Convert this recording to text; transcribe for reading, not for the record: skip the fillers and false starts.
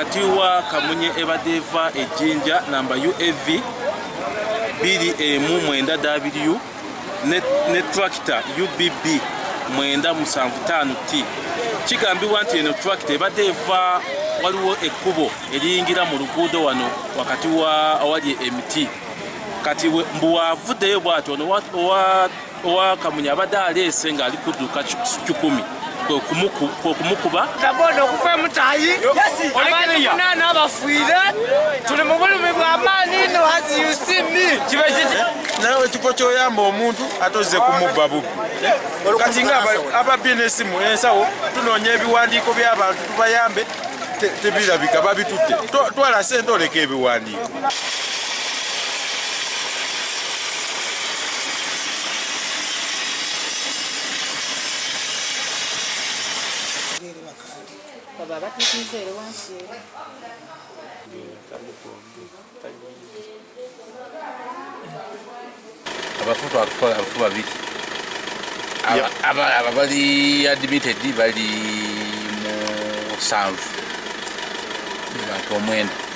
Atiwa Kamunye ebadeva ejinja namba UAV 2M9W ne tractor UBB 975T. Kigambibwa nti eno tractor ebadeva waliwo ekkubo eriyingira mu luguudo wano wakati wa awali emiti. Kati mbuwavuddeyo bw'atyo owa Kamunye abadde aleese ng'ali kudduka 10 kumukuba nabondo okufa mutayi abantu kunana abafuire tuli mu bulumi bw'amaani no as you see me nawe ekifo kyoyamba omuntu atoze kumubba bubi kati nga ababizinesi mu ensawo tunoonya ebiwandiiko by'abantu tubayambe tebirabika babitutte twala sente oleka ebiwandiiko. Baba tukize wansi abafutu abafu babiri abali admitted bali mu 7 abantu 9.